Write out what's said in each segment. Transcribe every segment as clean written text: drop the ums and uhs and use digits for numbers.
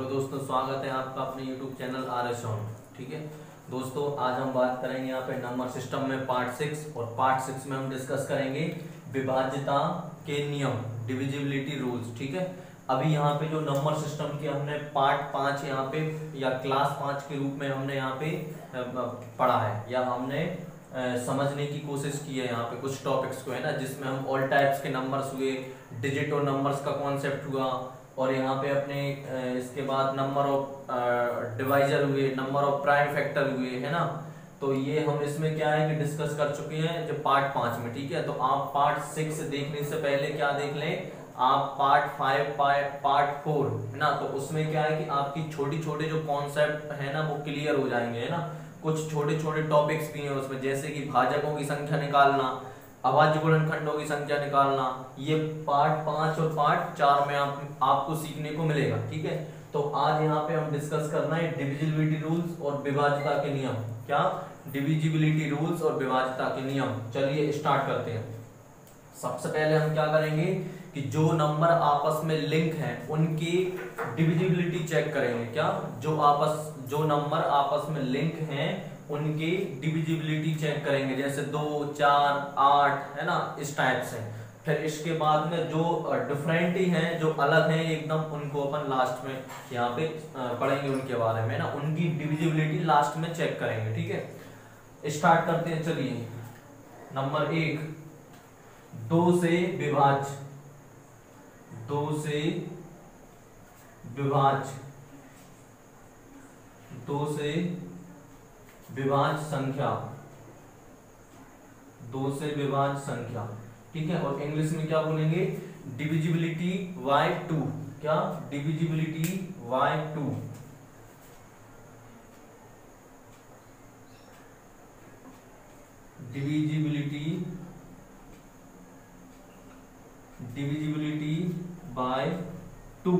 Hello दोस्तों, स्वागत है आपका अपने YouTube चैनल RS ऑन। ठीक है दोस्तों, आज हम बात करेंगे यहाँ पे नंबर सिस्टम में पार्ट 6 और पार्ट 6 में हम डिस्कस करेंगे विभाज्यता के नियम, डिविजिबिलिटी रूल्स। ठीक है, अभी यहाँ पे जो नंबर सिस्टम के हमने पार्ट 5 यहाँ पे या क्लास 5 के रूप में हमने यहाँ पे पढ़ा है या हमने समझने की कोशिश की है यहाँ पे कुछ टॉपिक्स को, है ना, जिसमें हम ऑल टाइप्स के नंबर्स हुए, डिजिट और नंबर्स का कॉन्सेप्ट हुआ, और यहाँ पे अपने इसके बाद नंबर ऑफ डिवाइजर हुए, नंबर ऑफ प्राइम फैक्टर हुए, है ना। तो ये हम इसमें क्या है कि डिस्कस कर चुके हैं जो पार्ट 5 में। ठीक है, तो आप पार्ट 6 देखने से पहले क्या देख लें, आप पार्ट 5 पार्ट 4, है ना, तो उसमें क्या है कि आपकी छोटी छोटे जो कॉन्सेप्ट है ना वो क्लियर हो जाएंगे, है ना। कुछ छोटे छोटे टॉपिक्स भी हैं उसमें, जैसे कि भाजकों की संख्या निकालना, अभाज्य गुणनखंडों की संख्या निकालना, ये पार्ट 5 और पार्ट 4 में आपको सीखने को मिलेगा। ठीक है, तो आज यहाँ पे हम डिस्कस करना है डिविजिबिलिटी रूल्स और विभाज्यता के नियम। क्या? डिविजिबिलिटी रूल्स और विभाज्यता के नियम। चलिए स्टार्ट करते हैं। सबसे पहले हम क्या करेंगे कि जो नंबर आपस में लिंक हैं उनकी डिविजिबिलिटी चेक करेंगे। क्या? जो नंबर आपस में लिंक हैं उनकी डिविजिबिलिटी चेक करेंगे, जैसे 2, 4, 8, है ना, इस टाइप से। फिर इसके बाद में जो डिफरेंट ही हैं, जो अलग हैं एकदम, उनको अपन लास्ट में यहाँ पे पढ़ेंगे उनके बारे में, ना, उनकी डिविजिबिलिटी लास्ट में चेक करेंगे। ठीक है, स्टार्ट करते हैं। चलिए, नंबर 1, 2 से विभाज्य, 2 से विभाज्य, 2 से विभाज्य संख्या, 2 से विभाज्य संख्या। ठीक है, और इंग्लिश में क्या बोलेंगे? Divisibility bye 2। क्या? Divisibility bye 2। Divisibility bye 2,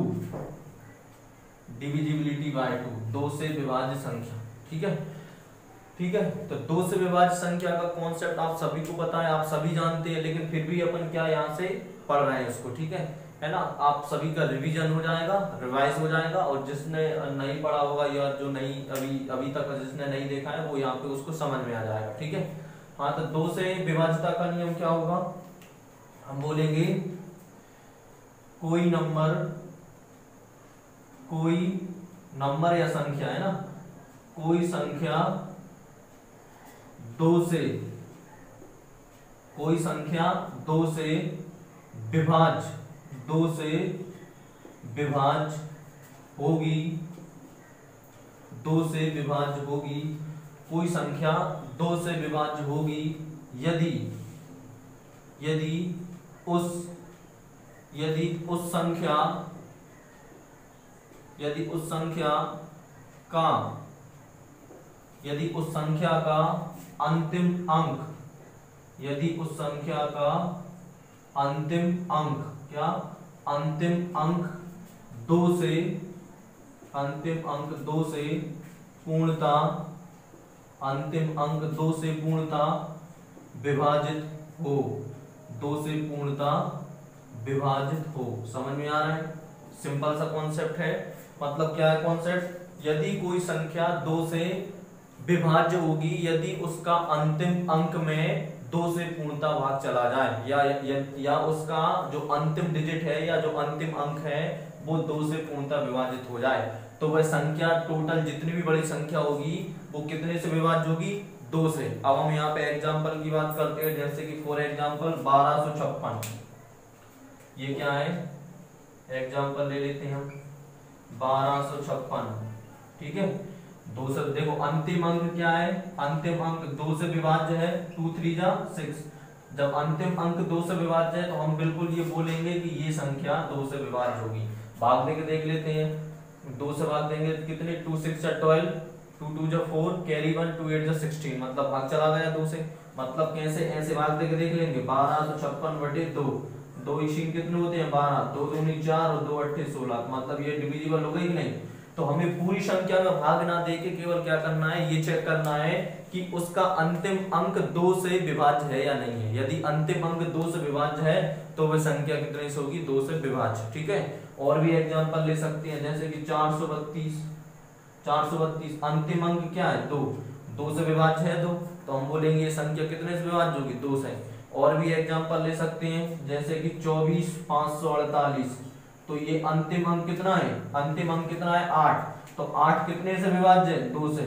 divisibility bye 2, 2 से विभाज्य संख्या। ठीक है, ठीक है, तो 2 से विभाज्य संख्या का कॉन्सेप्ट आप सभी को पता है, आप सभी जानते हैं, लेकिन फिर भी अपन क्या यहाँ से पढ़ रहे हैं उसको। ठीक है ना, आप सभी का रिवीजन हो जाएगा, रिवाइज हो जाएगा, और जिसने नहीं पढ़ा होगा या जो नहीं अभी तक जिसने नहीं देखा है वो यहाँ पे उसको समझ में आ जाएगा। ठीक है, हाँ, तो 2 से विभाज्यता का नियम क्या होगा? हम बोलेंगे कोई नंबर या संख्या, है ना, कोई संख्या 2 से विभाज्य, 2 से विभाज्य होगी, 2 से विभाज्य होगी, कोई संख्या 2 से विभाज्य होगी यदि उस संख्या का अंतिम अंक, क्या? अंतिम अंक 2 से पूर्णता विभाजित हो, 2 से पूर्णता विभाजित हो। समझ में आ रहा है? सिंपल सा कॉन्सेप्ट है। मतलब क्या है कॉन्सेप्ट? यदि कोई संख्या 2 से विभाज्य होगी यदि उसका अंतिम अंक में 2 से पूर्णता भाग चला जाए, या उसका जो अंतिम डिजिट है या जो अंतिम अंक है वो 2 से पूर्णता विभाजित हो जाए, तो वह संख्या टोटल जितनी भी बड़ी संख्या होगी वो कितने से विभाज्य होगी? 2 से। अब हम यहाँ पे एग्जाम्पल की बात करते हैं, जैसे कि फॉर एग्जाम्पल 1256। ये क्या है? एग्जाम्पल ले लेते हैं हम 1256। ठीक है, 2 से, देखो अंतिम अंक क्या है? अंतिम अंक 2 से विभाज्य है, 2 3 जा 6। जब अंतिम अंक 2 से विभाज्य है तो हम बिल्कुल ये बोलेंगे कि ये संख्या 2 से विभाज्य होगी। भाग देके देख लेते हैं। 2 से भाग देंगे तो कितने? 2 6 जा 12, 2 2 जा 4, कैरी 1, 2 8 जा 16, मतलब भाग चला गया 2 से। मतलब कैसे? ऐसे भाग देके देख लेंगे। 1256/2, 2 इशीन कितने होते हैं? 12, 2 दूनी 4 और 2 अट्ठे 16, मतलब ये डिविजिबल हो गई कि नहीं? तो हमें पूरी संख्या में भाग ना देके केवल क्या करना है, ये चेक करना है कि उसका अंतिम अंक 2 से विभाज्य है या नहीं है। यदि अंतिम अंक 2 से विभाज्य है तो वह संख्या कितने से होगी, 2 से विभाज्य। ठीक है, और भी एग्जांपल ले सकते हैं, जैसे कि 432 अंतिम अंक क्या है, 2 से विभाज्य है 2, तो हम बोलेंगे ये संख्या कितने से विभाज्य होगी, 2 से। और भी एग्जांपल ले सकते हैं, जैसे कि 24,548, तो ये अंतिम अंक कितना है, अंतिम अंक कितना है 8, तो 8 कितने से विभाज्य है, 2 से,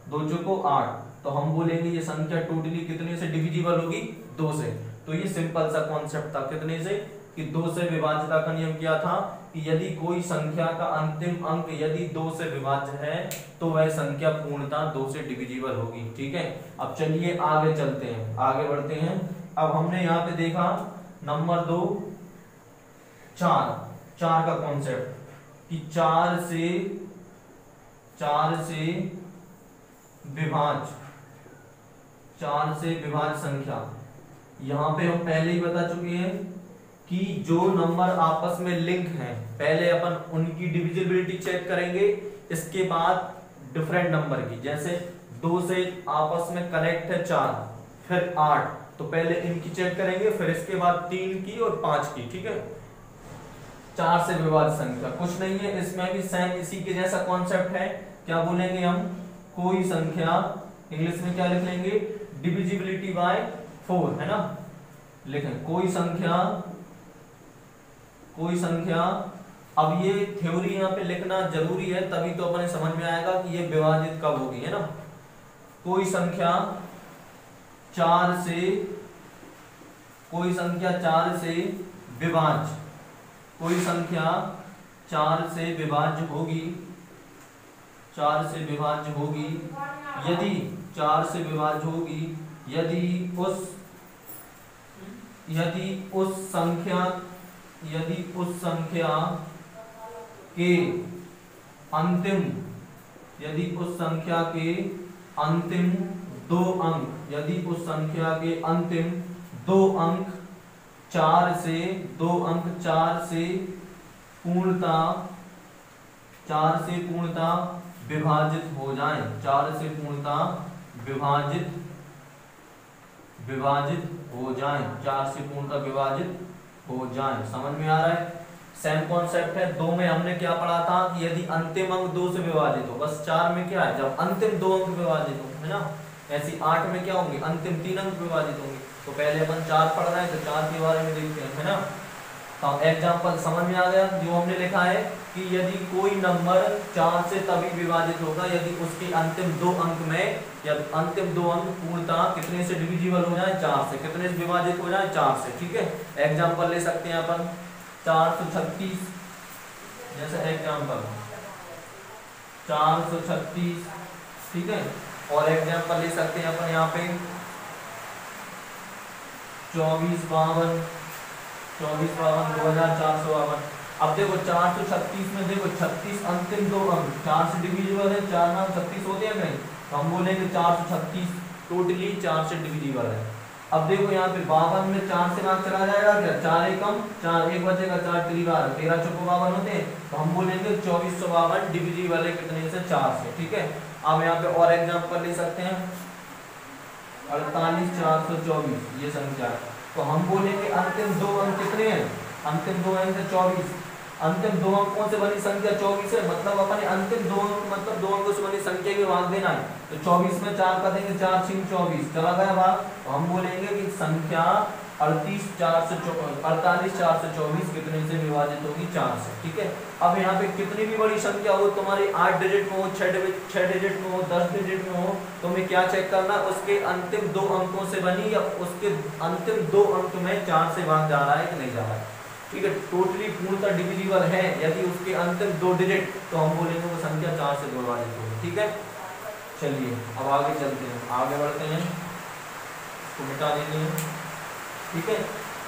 2 चौको 8, तो हम बोलेंगे ये संख्या टोटली कितने से डिविजिबल होगी, 2 से। तो ये सिंपल सा कॉन्सेप्ट था कितने से, कि 2 से विभाज्यता का नियम क्या था, कि यदि कोई संख्या का अंतिम अंक यदि 2 से विभाज्य है तो वह संख्या पूर्णतः 2 से डिविजिबल होगी। ठीक है, अब चलिए आगे चलते हैं, आगे बढ़ते हैं। अब हमने यहाँ पे देखा नंबर 2 4 का कॉन्सेप्ट, कि 4 से विभाज्य संख्या। यहाँ पे हम पहले ही बता चुके हैं कि जो नंबर आपस में लिंक हैं, पहले अपन उनकी डिविजिबिलिटी चेक करेंगे, इसके बाद डिफरेंट नंबर की। जैसे 2 से आपस में कनेक्ट है 4, फिर 8, तो पहले इनकी चेक करेंगे, फिर इसके बाद 3 की और 5 की। ठीक है, 4 से विभाज्य संख्या कुछ नहीं है, इसमें भी सेम इसी के जैसा कॉन्सेप्ट है। क्या बोलेंगे हम, कोई संख्या, इंग्लिश में क्या लिख लेंगे, डिविजिबिलिटी बाय 4, है ना, लिखें कोई संख्या। अब ये थ्योरी यहाँ पे लिखना जरूरी है, तभी तो अपने समझ में आएगा कि ये विभाजित कब होगी, है ना। कोई संख्या 4 से विभाज्य, कोई संख्या 4 से विभाज्य होगी, 4 से विभाज्य होगी यदि 4 से विभाज्य होगी यदि उस संख्या के अंतिम 2 अंक, यदि उस संख्या के अंतिम 2 अंक 4 से पूर्णतः विभाजित हो जाएं, 4 से पूर्णतः विभाजित हो जाएं। समझ में आ रहा है, सेम कॉन्सेप्ट है। 2 में हमने क्या पढ़ा था, कि यदि अंतिम अंक 2 से विभाजित हो, बस 4 में क्या है, जब अंतिम 2 अंक विभाजित हो, है ना। ऐसी 8 में क्या होंगे, अंतिम 3 अंक विभाजित होंगे। तो पहले अपन 4 पढ़ रहे हैं, तो 4 के बारे में देखते हैं, है ना। तो एग्जाम्पल समझ में आ गया, जो हमने लिखा है कि यदि कोई नंबर 4 से तभी विभाजित होगा यदि उसके अंतिम 2 अंक में, या अंतिम 2 अंक पूर्णतः कितने से डिविजिबल हो जाए, 4 से, कितने से विभाजित हो जाए, 4 से। ठीक है, एग्जाम्पल ले सकते हैं अपन 436, जैसे एग्जाम्पल 436, ठीक है। और एग्जाम्पल ले सकते हैं अपन यहाँ पे 2452, 2452 अब देखो 436 में देखो 36 अंतिम 2 अंक 4 से डिविजिबल है, 4 नाम 36 होते हैं कहीं, तो हम बोलेंगे 436 टोटली 4 से डिविजिबल है। अब देखो यहाँ पे 52 में 4 से भाग चला जाएगा क्या, 4 एकम 4, 1 बचेगा, 4 3 12, 13 चौको 52 होते हैं, तो हम बोलेंगे 2452 डिविजिबल है कितने से, 4 से। ठीक है, अब यहाँ पे और एग्जाम्पल ले सकते हैं 48424, ये संख्या है, तो हम बोलेंगे अंतिम 2 अंक कितने हैं, अंतिम 2 अंक 24, अंतिम 2 अंकों से बनी संख्या 24 है, मतलब अपने अंतिम 2 अंक मतलब 2 अंकों से बनी संख्या के भाग देना है, तो 24 में 4 का देंगे, 4 6 24 चला गया भाग, तो हम बोलेंगे कि संख्या 48424 कितने से विभाजित होगी, 4 से। ठीक है, अब यहाँ पे कितनी भी बड़ी संख्या हो, तुम्हारी 8 डिजिट में हो, 6 डिजिट में हो, 10 डिजिट में हो, तुम्हें क्या चेक करना, उसके अंतिम 2 अंकों से बनी या उसके अंतिम 2 अंक में 4 से भाग जा रहा है कि नहीं जा रहा है। ठीक है, टोटली पूर्णतः डिविजिबल है यदि उसके अंतिम 2 डिजिट, तो हम बोलेंगे वो संख्या 4 से विभाजित होगी। ठीक है, चलिए अब आगे चलते हैं, आगे बढ़ते हैं, तो मिटा देंगे। ठीक है,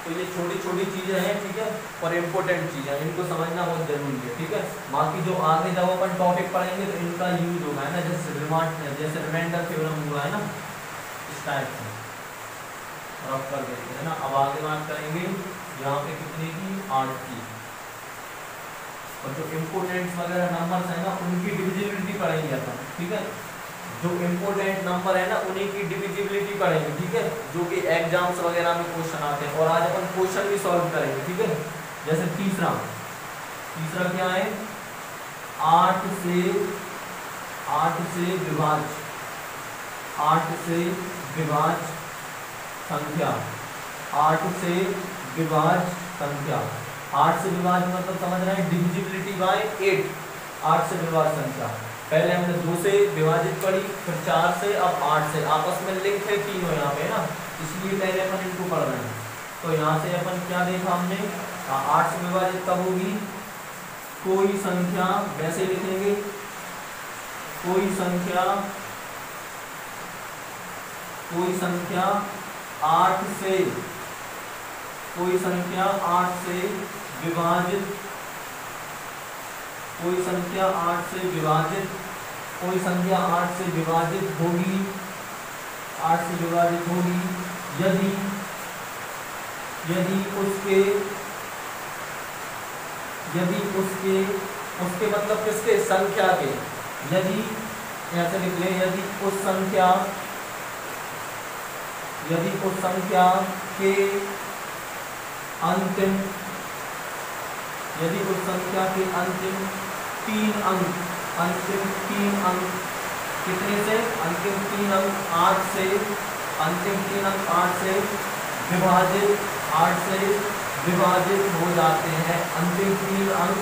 तो ये छोटी छोटी चीजें हैं, ठीक है, और इम्पोर्टेंट चीजें, इनको समझना बहुत जरूरी है। ठीक है, बाकी जो आगे जब अपन टॉपिक पढ़ेंगे तो इनका यूज होगा, है ना, जैसे रिमाइंडर थ्योरम हुआ है ना, इस टाइप से रफ कर देते हैं ना। अब आगे बात करेंगे यहाँ पे कितने की, 8 की, और जो इम्पोर्टेंट वगैरह नंबर्स है ना उनकी डिविजिबिलिटी पढ़ेंगे अपन। ठीक है, जो इम्पोर्टेंट नंबर है ना उन्हीं की डिविजिबिलिटी पढ़ेंगे, ठीक है, जो कि एग्जाम्स वगैरह में क्वेश्चन आते हैं। और आज अपन क्वेश्चन भी सॉल्व करेंगे, ठीक है। जैसे तीसरा क्या है, 8 से विभाज्य, 8 से विभाज्य संख्या, 8 से विभाज्य संख्या। 8 से विभाज्य मतलब समझ रहे हैं डिविजिबिलिटी बाय 8, 8 से विभाज्य संख्या। पहले हमने 2 से विभाजित पढ़ी, फिर 4 से, अब 8 से। आपस में लिंक है तीनों यहाँ पे ना, इसलिए पहले अपन इनको पढ़ रहे हैं। तो यहाँ से अपन क्या देखा हमने, 8 से विभाजित कब होगी, कोई संख्या, वैसे लिखेंगे कोई संख्या 8 से, कोई संख्या 8 से विभाजित, कोई संख्या 8 से विभाजित, कोई संख्या 8 से विभाजित होगी, 8 से विभाजित होगी यदि उसके मतलब किसके, संख्या के, यदि ऐसे लिख लें, यदि उस संख्या के अंतिम, यदि उस संख्या के अंतिम 3 अंक, अंतिम 3 अंक कितने से, अंतिम 3 अंक 8 से, अंतिम 3 अंक 8 से विभाजित, 8 से विभाजित हो जाते हैं, अंतिम 3 अंक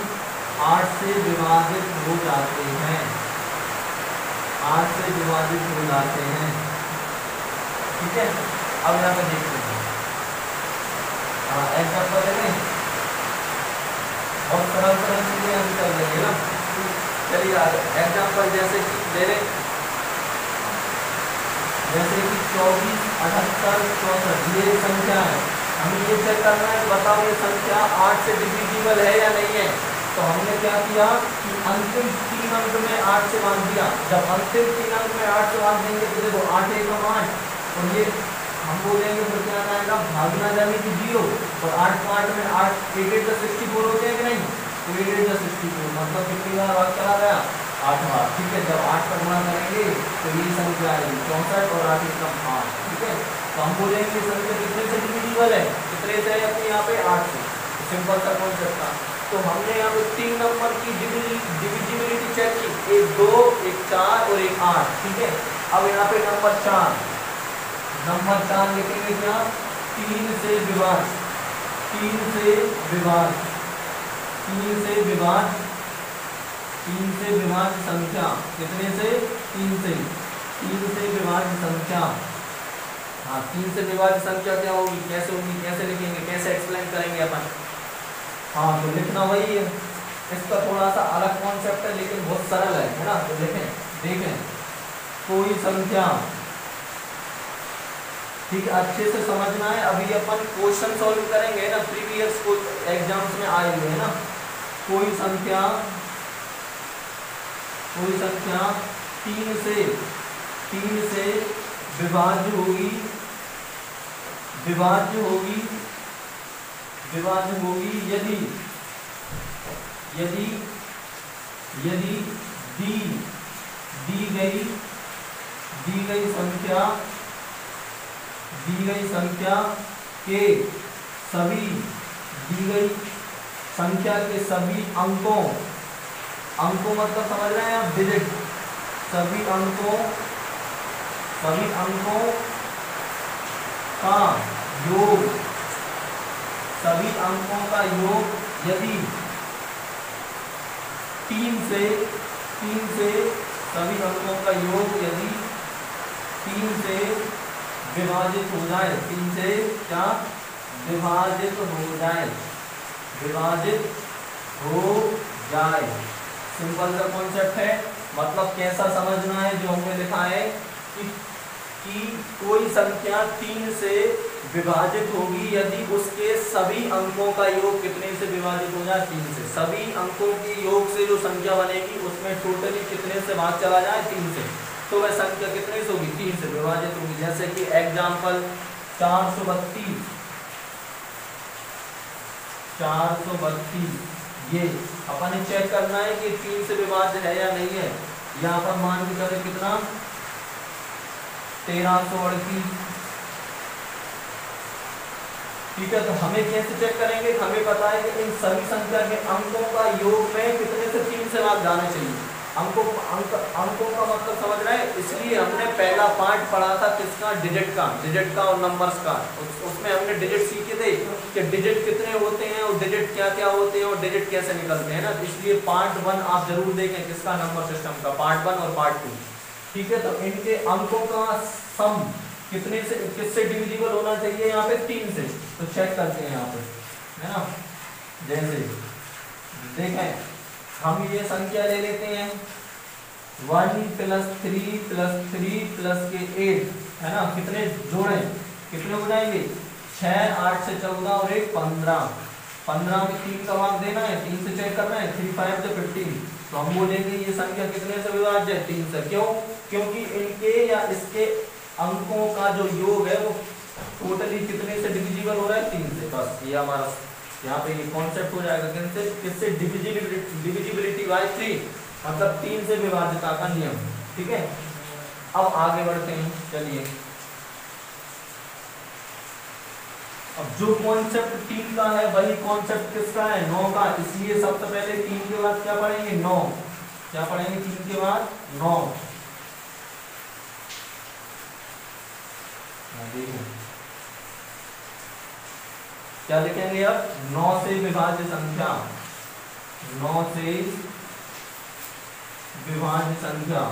8 से विभाजित हो जाते हैं, 8 से विभाजित हो जाते हैं, ठीक है। अब यहाँ पे देखते हैं, एग्जाम्पल देखें, और सरल चीजें हम कर लेंगे ना। चलिए एग्जाम्पल जैसे कि दे रहे, जैसे कि 24, 78, 64 ये संख्या है, हमें ये चेक करना है, बताओ ये संख्या 8 से डिविजिबल है या नहीं है। तो हमने क्या किया कि अंतिम 3 अंक में 8 से बांध दिया। जब अंतिम 3 अंक में 8 से बांध देंगे तो देखो 8 एकम 8, और ये हम बोलेंगे फिर क्या आएगा, भागना जाने की 0, और 8 को 8 में 8 8 8 64 होते हैं कि नहीं, तो 8 8 64 मतलब कितनी बार भाग चला गया, 8 बार, ठीक है। जब 8 पर गुणा करेंगे तो ये संख्या आएगी 64 और 8 एकम 8, ठीक है। तो हम बोलेंगे ये संख्या कितने से डिविजिबल है, कितने से है अपने यहाँ पे 8 से, सिंपल सा कॉन्सेप्ट था। तो हमने यहाँ पे 3 नंबर की डिविजिबिलिटी चेक की, एक 2, एक 4 और एक 8, ठीक है। अब यहाँ पे नंबर 4 लिखेंगे क्या, 3 से विभाज्य, 3 से विभाज्य, 3 से विभाज्य, 3 से विभाज्य संख्या, कितने से, 3 से विभाज्य संख्या। हाँ, 3 से विभाज्य संख्या क्या होगी, कैसे होगी, कैसे लिखेंगे, कैसे एक्सप्लेन करेंगे अपन। हाँ, तो लिखना वही है, इसका थोड़ा सा अलग कॉन्सेप्ट है लेकिन बहुत सरल है ना। तो देखें कोई संख्या, ठीक है, अच्छे से समझना है। अभी अपन क्वेश्चन सॉल्व करेंगे ना, प्रीवियस एग्जाम्स में आए हुए हैं ना। कोई संख्या 3 से विभाज्य होगी, यदि दी गई संख्या के सभी, दी गई संख्या के सभी अंकों मतलब समझ रहे हैं आप, डिजिट, सभी अंकों का योग, सभी अंकों का योग यदि 3 से सभी अंकों का योग यदि 3 से विभाजित हो जाए, 3 से क्या विभाजित हो जाए, सिंपल सा कॉन्सेप्ट है। मतलब कैसा समझना है, जो हमने लिखा है कि कोई संख्या 3 से विभाजित होगी यदि उसके सभी अंकों का योग कितने से विभाजित हो जाए, 3 से। सभी अंकों के योग से जो संख्या बनेगी उसमें टोटली कितने से भाग चला जाए, 3 से, तो वह संख्या कितने से होगी, 3 से विभाजित होगी। जैसे कि एग्जाम्पल 432, ये अपन चेक करना है कि 3 से विभाज्य है या नहीं है। या अपन मान के चले कितना 1338। ठीक है, तो हमें कैसे चेक करेंगे? हमें पता है कि इन सभी संख्या के अंकों का योग में कितने से 3 से भाग जाना चाहिए। अंकों का मतलब समझ रहे हैं, इसलिए हमने पहला पार्ट पढ़ा था किसका? डिजिट का और नंबर्स का। उसमें हमने डिजिट सीखे थे कि डिजिट कितने होते हैं और डिजिट क्या क्या होते हैं और डिजिट कैसे निकलते हैं ना। इसलिए पार्ट 1 आप जरूर देखें किसका? नंबर सिस्टम का, पार्ट 1 और पार्ट 2। ठीक है, तो इनके अंकों का सम कितने से किससे डिविजिबल होना चाहिए? यहाँ पे 3 से। तो चेक करते हैं यहाँ पे, है ना। जैसे देखें, हम ये संख्या ले लेते हैं 1 + 3 + 3 + के 8, है ना। कितने जोड़े? कितने हो जाएंगे? 6, 8 से 14 और 1 15। 15 में 3 का भाग देना है, 3 से चेक करना है, 3 5 से 15। तो हम बोलेंगे ये संख्या कितने से विभाज्य है? 3 से। क्यों? क्योंकि इनके या इसके अंकों का जो योग है वो टोटली कितने से डिविजिबल हो रहा है? 3 से। बस ये हमारा यहाँ पे ये कॉन्सेप्ट हो जाएगा। किससे? डिविजिबिलिटी बाय 3, मतलब 3 से विभाज्यता का नियम। ठीक है, अब आगे बढ़ते हैं। चलिए, अब जो कॉन्सेप्ट 3 का है वही कॉन्सेप्ट किसका है? 9 का। इसलिए सबसे पहले 3 के बाद क्या पढ़ेंगे? 9। क्या पढ़ेंगे 3 के बाद? 9। क्या लिखेंगे अब? 9 से विभाज्य संख्या। 9 से विभाज्य संख्या।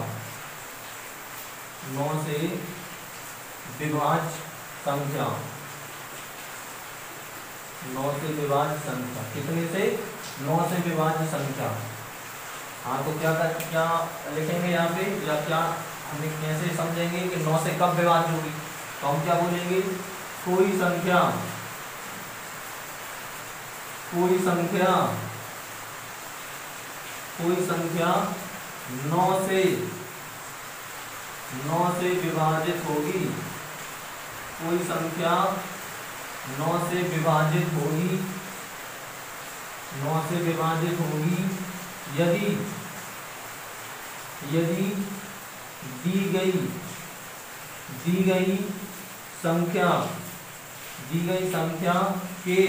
9 से विभाज्य संख्या। 9 से विभाज्य संख्या। कितने से? 9 से विभाज्य संख्या। हाँ, तो क्या लिखेंगे यहाँ पे, या क्या हमें कैसे समझेंगे कि 9 से कब विभाज्य होगी? तो हम क्या बोलेंगे? कोई संख्या 9 से विभाजित होगी। कोई संख्या 9 से विभाजित होगी। 9 से विभाजित होगी यदि दी गई संख्या के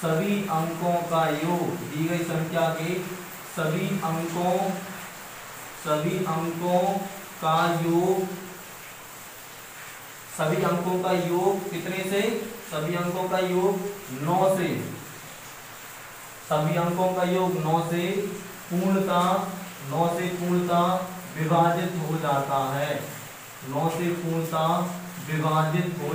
सभी अंकों का योग, दी गई संख्या के सभी अंकों का योग कितने से? सभी अंकों का योग 9 से। सभी अंकों का योग 9 से पूर्णतः विभाजित हो जाता है। 9 से पूर्णतः विभाजित हो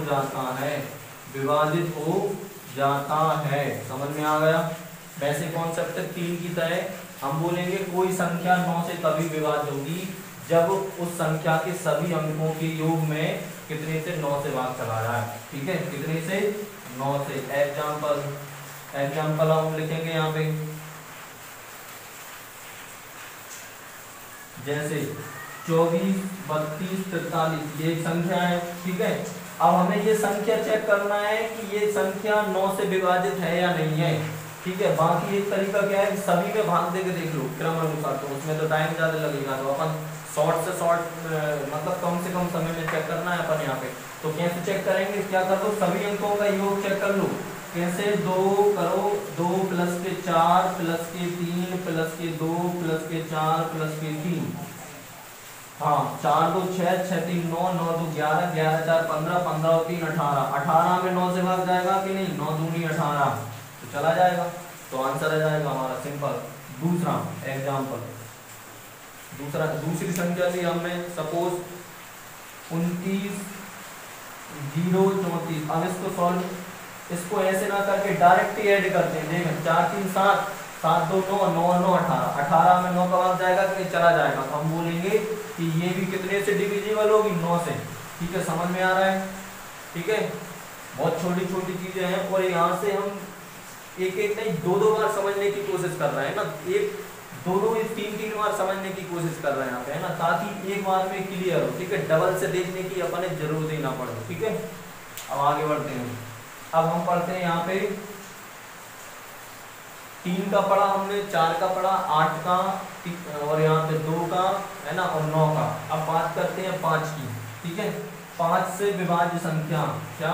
जाता है। समझ में आ गया? वैसे कॉन्सेप्ट 3 की तरह हम बोलेंगे कोई संख्या 9 से तभी विभाज्य होगी जब उस संख्या के सभी अंकों के योग में कितने से? 9 से भाग चला रहा है। ठीक है, कितने से? 9 से। एग्जाम्पल हम लिखेंगे यहाँ पे, जैसे 24, 32, 43 ये एक संख्या है। ठीक है, अब हमें ये संख्या चेक करना है कि ये संख्या 9 से विभाजित है या नहीं है। ठीक है, बाकी एक तरीका क्या है कि सभी में भाग देके देख लो क्रम अनुसार, तो उसमें तो टाइम ज्यादा लगेगा। तो अपन शॉर्ट से शॉर्ट मतलब कम से कम समय में चेक करना है अपन यहाँ पे। तो कैसे चेक करेंगे? क्या कर लो, सभी अंकों का योग चेक कर लो। कैसे? 2 करो, 2 + के 4 + के 3 + के 2 + के 4 + के 3। हाँ, 4 2 6, 6 3 9, 9 2 11, 11 4 15, 15 और 3 18। 18 में 9 से भाग जाएगा कि नहीं? 9 दूनी 18, तो चला जाएगा। तो आंसर आ जाएगा हमारा सिंपल। दूसरा एग्जाम्पल, दूसरी संख्या ली हमने, सपोज 29 0 34। अब इसको ऐसे ना करके डायरेक्ट ही ऐड करते हैं। देखें 4 3 7, 7 2 9, 9 9 18। 18 में 9 का भाग जाएगा कि नहीं? चला जाएगा। तो हम बोलेंगे कि ये भी कितने से डिविजिबल होगी? 9 से। ठीक है, समझ में आ रहा है? ठीक है, बहुत छोटी छोटी चीजें हैं और यहाँ से हम एक नहीं 2 बार समझने की कोशिश कर रहे हैं ना। 3 बार समझने की कोशिश कर रहे हैं यहाँ पे, है ना, ताकि एक बार में क्लियर हो। ठीक है, डबल से देखने की अपने जरूरत ही ना पड़े। ठीक है, अब आगे बढ़ते हैं। अब हम पढ़ते हैं यहाँ पे 3 का पढ़ा हमने, 4 का पढ़ा, 8 का और यहाँ पे 2 का, है ना, और 9 का। अब बात करते हैं 5 की। ठीक है। 5 से विभाज्य संख्या, क्या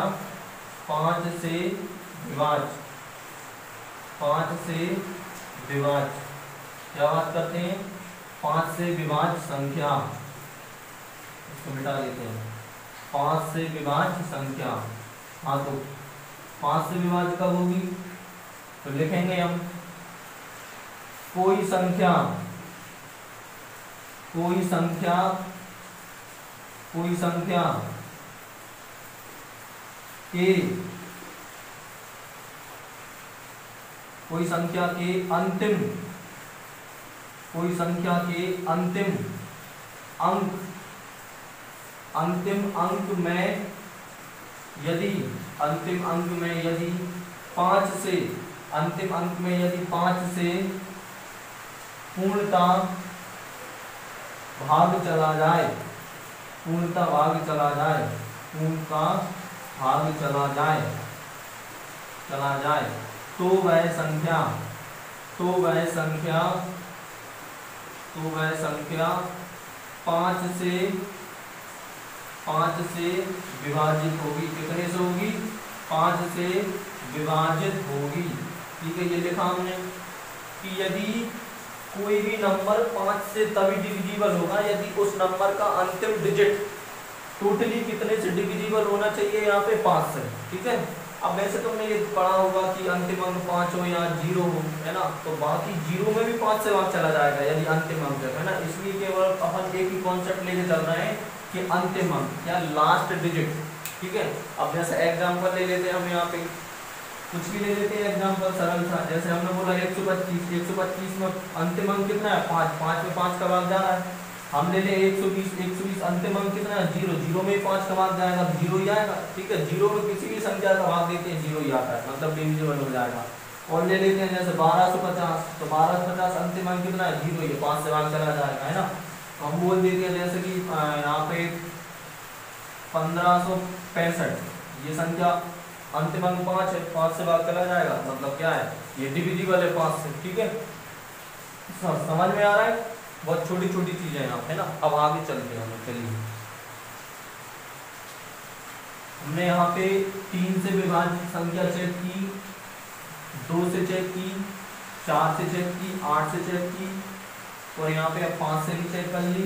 5 से विभाज्य, 5 से विभाज्य, क्या बात करते हैं 5 से विभाज्य संख्या, इसको मिटा लेते हैं, 5 से विभाज्य संख्या। हाँ तो 5 से विभाज्य कब होगी, तो लिखेंगे हम कोई संख्या, कोई संख्या, कोई संख्या के, कोई संख्या के अंतिम, कोई संख्या के अंतिम अंक, अंतिम अंक में यदि, अंतिम अंक में यदि 5 से, अंतिम अंक में यदि 5 से पूर्णता भाग चला जाए, पूर्णता भाग चला जाए, पूर्णता भाग चला जाए, चला जाए, तो वह संख्या, तो वह संख्या, तो वह संख्या 5 से, 5 से विभाजित होगी। कितने से होगी, 5 से विभाजित होगी। ठीक है, ये लिखा हमने कि यदि कोई भी नंबर 5 से तभी डिविजिबल होगा यदि उस नंबर का अंतिम डिजिट टोटली कितने से डिविजिबल होना चाहिए, यहाँ पे 5 से। ठीक है, अब वैसे तुमने ये पढ़ा होगा कि अंतिम अंक 5 हो या 0 हो, है ना, तो बाकी 0 में भी 5 से भाग चला जाएगा यदि अंतिम अंक है ना। इसलिए केवल अपन एक ही कॉन्सेप्ट लेके चल रहे हैं कि अंतिम अंक या लास्ट डिजिट। ठीक है, अब जैसे एग्जाम्पल ले लेते हैं हम, यहाँ पे कुछ भी ले लेते हैं एग्जाम्पल सरल था। जैसे हमने बोला 125, 125 में अंतिम अंक कितना है 5, 5 में 5 का भाग जा रहा है। हम ले लें 120, 120 अंतिम अंक कितना है 0, 0 में 5 का भाग जाएगा, 0 ही आएगा। ठीक है, 0 में किसी भी संख्या का भाग देते हैं 0 ही आता है, मतलब डिविजिबल हो जाएगा। और ले लेते हैं जैसे 1250, तो 1250 अंतिम अंक कितना है 0 ही, 5 से भाग चला जाएगा, है ना। तो हम बोल देते हैं जैसे कि यहाँ पे 1565, ये संख्या अंतिम अंक 5 है, 5 से भाग चला जाएगा, मतलब क्या है ये डिविजिबल है 5 से। ठीक है, समझ में आ रहा है, बहुत छोटी छोटी चीजें हैं यहाँ, है ना। अब आगे चलते हैं हम, चलिए हमने यहाँ पे 3 से विभाजित संख्या चेक की, 2 से चेक की, 4 से चेक की, 8 से चेक की, और यहाँ पे अब 5 से भी चेक कर ली।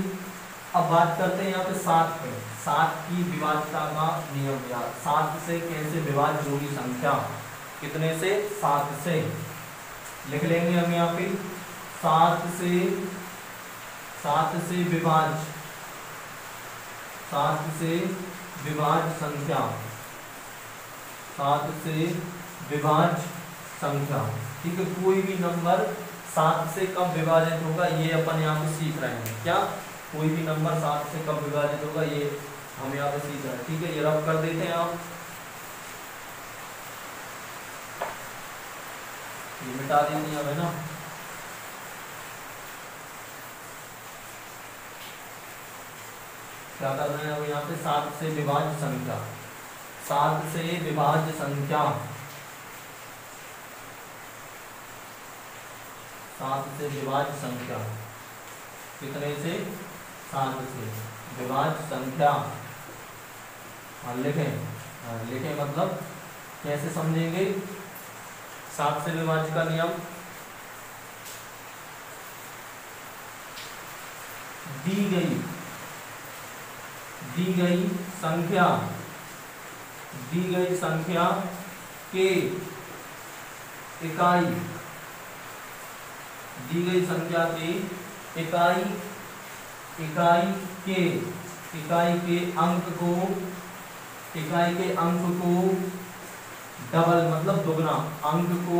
अब बात करते हैं यहाँ पे 7 पे, 7 की विभाज्यता का नियम यार, 7 से कैसे विभाज्य होगी संख्या, कितने से 7 से। लिख लेंगे हम यहाँ पे 7 से, 7 से विभाज्य, 7 से विभाज्य संख्या, 7 से विभाज्य संख्या। ठीक है, कोई भी नंबर 7 से कब विभाजित होगा ये अपन यहाँ पे सीख रहे हैं। क्या, कोई भी नंबर 7 से कब विभाजित होगा ये हम यहाँ पे सीख रहे हैं। ठीक है, ये रब कर देते हैं आप, ये मिटा देते हैं अब, है ना। क्या कर रहे हैं अब यहाँ पे 7 से विभाज्य संख्या, 7 से विभाज्य संख्या, 7 से विभाज्य संख्या, कितने से 7 से विभाज्य संख्या। लिखें, लिखें मतलब कैसे समझेंगे 7 से विभाज्य का नियम। दी गई संख्या, दी गई संख्या के इकाई, दी गई संख्या के इकाई, इकाई के अंक को, इकाई के अंक को डबल मतलब दुगना, अंक को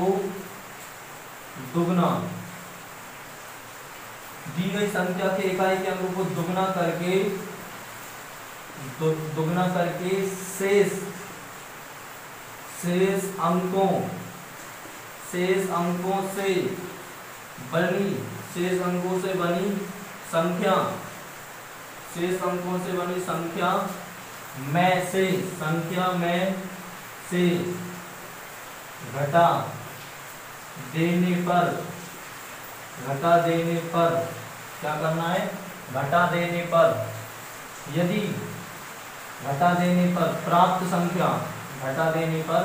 दुगना, दी गई संख्या के इकाई के अंक को दुगना करके, दुगना करके शेष, शेष अंकों से बनी, शेष अंकों से बनी संख्या, शेष अंकों से बनी संख्या में से, संख्या में से घटा देने पर, घटा देने पर क्या करना है, घटा देने पर यदि घटा देने पर प्राप्त संख्या, घटा देने पर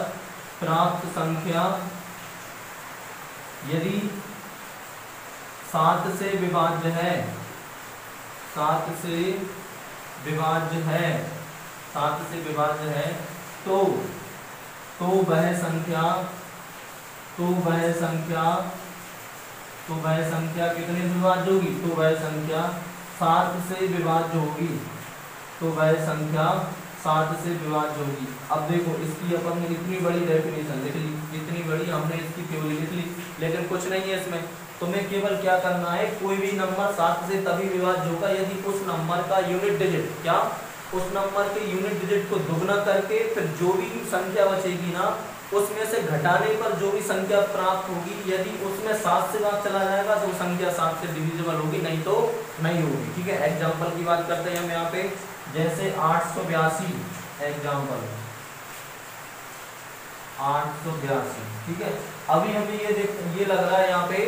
प्राप्त संख्या यदि 7 से विभाज्य है, 7 से विभाज्य है, 7 से विभाज्य है तो वह संख्या, तो वह संख्या कितने से विभाज्य होगी, तो वह संख्या 7 से विभाज्य होगी, तो वह संख्या 7 से विभाज्य होगी। अब देखो इसकी अपन ने इतनी बड़ी डेफिनेशन लिख ली, इतनी बड़ी हमने इसकी थ्योरी लिख ली, लेकिन कुछ नहीं है इसमें। तुम्हें केवल क्या करना है, कोई भी नंबर 7 से तभी विभाज्य होगा यदि उस नंबर का यूनिट डिजिट, क्या उस नंबर के यूनिट डिजिट को दुगना करके फिर जो भी संख्या बचेगी ना उसमें से घटाने पर जो भी संख्या प्राप्त होगी, यदि उसमें 7 से भाग चला जाएगा तो संख्या 7 से डिविजिबल होगी, नहीं तो नहीं होगी। ठीक है, एग्जांपल की बात करते हैं हम यहाँ पे, जैसे 882, एग्जांपल 882। ठीक है, अभी हमें ये लग रहा है यहाँ पे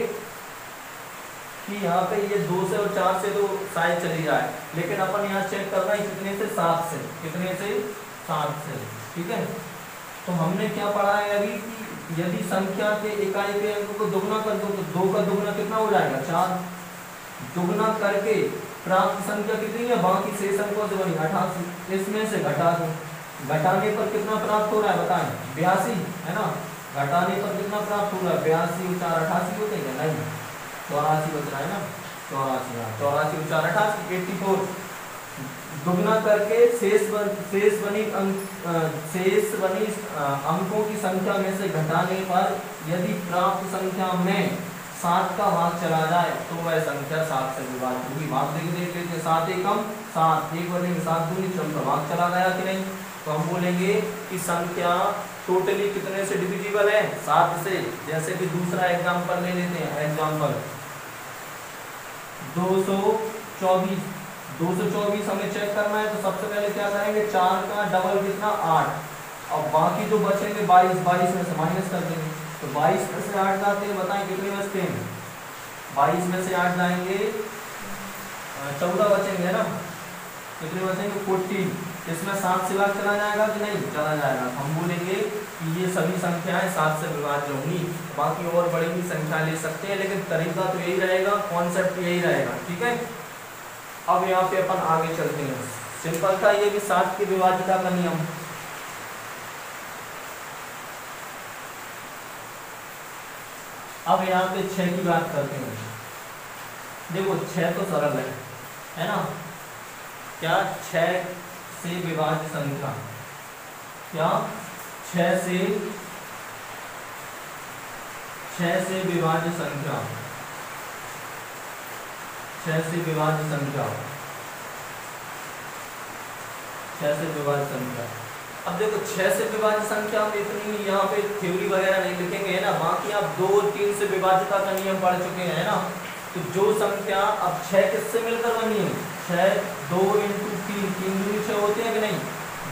कि यहाँ पे ये 2 से और 4 से तो शायद चली जाए, लेकिन अपन यहाँ चेक करना है कितने से, 7 से, कितने से, 7 से। ठीक है, तो हमने क्या पढ़ा है अभी कि यदि संख्या के इकाई के अंक को दुगना कर दो तो 2 का दुगना कितना हो जाएगा, 4। दुगना करके प्राप्त संख्या कितनी है, बाकी शेष अंकों से बनी 88, इसमें से घटा दो, घटाने पर कितना प्राप्त हो रहा है बताएं, 82 है ना। घटाने पर कितना प्राप्त हो रहा है, 82 4 88 होते हैं, नहीं 84 बच रहा है ना, 84 4 88 84। दुगना करके शेष बनी अंकों की संख्या में से घटाने पर यदि प्राप्त संख्या में 7 का भाग चला जाए तो वह संख्या 7 से विभाज्य होगी। भाग देख लेते हैं, 7 एकम 7, 1 बनेंगे 7 दूनी 14, भाग चला गया कि नहीं, तो हम बोलेंगे कि संख्या टोटली कितने से डिविजिबल है, 7 से। जैसे कि दूसरा एग्जांपल ले लेते हैं, एग्जांपल 224 हमें चेक करना है, तो सबसे पहले क्या करेंगे, 4 का डबल कितना 8, और बाकी जो बचेंगे 22 में से माइनस कर देंगे, तो 22 में से 8 जाते हैं, बताएं कितने बचते हैं, 22 में से 8 जाएंगे 14 बचेंगे है ना, कितने बचेंगे 14। इसमें 7 से भाग चला जाएगा कि नहीं, चला जाएगा। हम बोलेंगे कि ये सभी संख्याएं 7 से विभाज्य होंगी। बाकी और बड़ी भी संख्या ले सकते हैं, लेकिन तरीका तो यही रहेगा, कॉन्सेप्ट यही रहेगा। ठीक है, अब यहाँ पे अपन आगे चलते हैं। सिंपल था ये भी 7 की विभाज्यता का नियम। अब यहाँ पे 6 की बात करते हैं। देखो 6 तो सरल है ना, क्या 6 से विभाज्य संख्या, क्या 6 से विभाज्य संख्या, 6 से विभाज्य संख्या, 6 से विभाज्य संख्या। अब देखो 6 से विभाज्य संख्या में इतनी यहाँ पे थ्योरी वगैरह नहीं लिखेंगे है ना, बाकी आप 2 और 3 से विभाज्यता का नियम पढ़ चुके हैं ना। तो जो संख्या अब 6 किससे मिलकर बनी है, 6 2 × 3, 3 दूनी 6 होते हैं कि नहीं।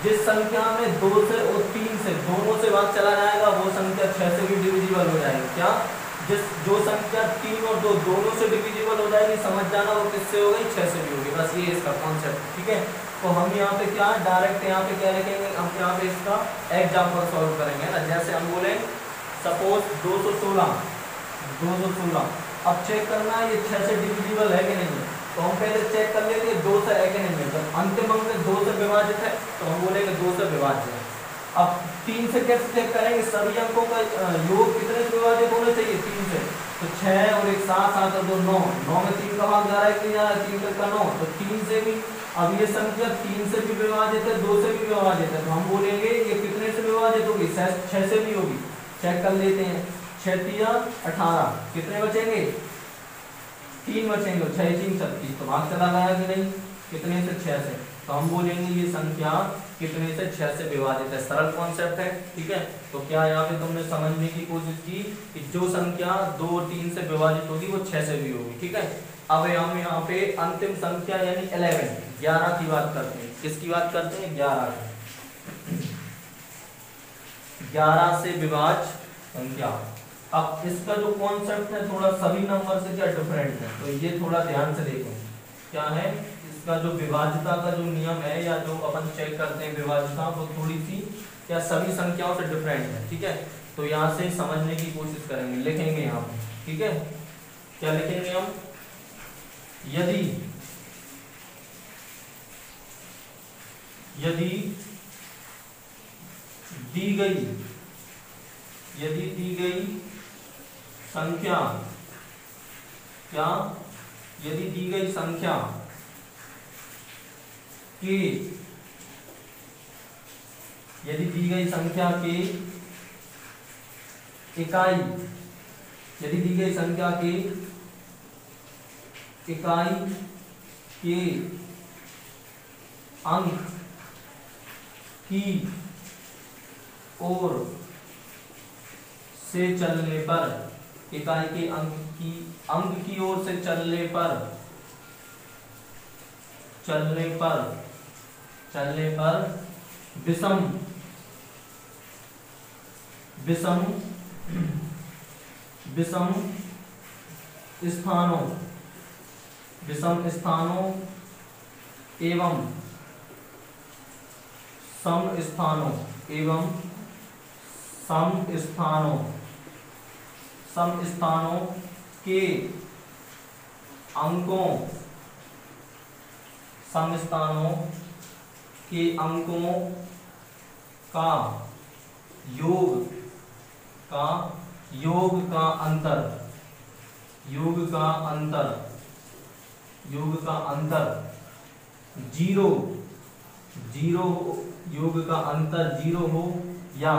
जिस संख्या में 2 से और 3 से दोनों से भाग चला जाएगा वो संख्या 6 से भी डिविजिबल हो जाएगी। क्या जो संख्या 3 और 2 दोनों से डिविजिबल हो जाएगी, समझ जाना वो किससे हो गई, 6 से भी होगी। बस ये इसका कॉन्सेप्ट। ठीक है, तो हम यहाँ पे क्या डायरेक्ट यहाँ पे क्या लिखेंगे, हम यहाँ पे इसका एग्जाम्पल सॉल्व करेंगे ना। जैसे हम बोले सपोज 216, अब चेक करना है ये 6 से डिविजिबल है कि नहीं है, तो हम पहले चेक कर लेंगे 2 से है कि नहीं है। जब अंतिम अंक 2 से विभाजित है तो हम बोलेंगे 2 से विभाज्य है। अब 3 से कैसे चेक करेंगे, सभी अंकों का योग कितने से विभाजित होना चाहिए, 3 से। तो 6 और 1 7, 7 और 2 9, 9 में 3 का भाग जा रहा है कि नहीं जा रहा है, 3 का 9, तो 3 से भी। अब ये संख्या 3 से भी विभाजित है, 2 से भी विभाजित है, तो हम बोलेंगे ये कितने से विभाजित होगी, 6 से भी होगी। चेक कर लेते हैं, 6 3 18, कितने बचेंगे, 3 बचेंगे, 6 3 36, तो भाग चला गया कि नहीं, कितने से, 6 से। तो हम बोलेंगे ये संख्या कितने से, 6 से विभाजित है। सरल कॉन्सेप्ट है। ठीक है, तो क्या यहाँ पे तुमने समझने की कोशिश की कि जो संख्या 2 और 3 से विभाजित होगी वो 6 से भी होगी। ठीक है, अब हम यहाँ पे अंतिम संख्या यानी 11 की बात करते हैं। किसकी बात करते हैं, 11 से विभाज्य संख्या। अब इसका जो कॉन्सेप्ट है थोड़ा सभी नंबर से क्या डिफरेंट है, तो ये थोड़ा ध्यान से देखो क्या है। इसका जो विभाज्यता का जो नियम है या जो अपन चेक करते हैं विभाज्यता, वो थोड़ी सी क्या सभी संख्याओं से डिफरेंट है, ठीक है। तो यहाँ से समझने की कोशिश करेंगे, लिखेंगे यहाँ पे, ठीक है। क्या लिखेंगे हम, यदि दी गई संख्या, क्या, यदि दी गई संख्या के, यदि दी गई संख्या के इकाई, यदि दी गई संख्या के इकाई के अंक की ओर से चलने पर, इकाई के अंक की ओर से चलने पर विषम स्थानों एवं सम स्थानों के अंकों, का योग का अंतर जीरो योग का अंतर जीरो हो, या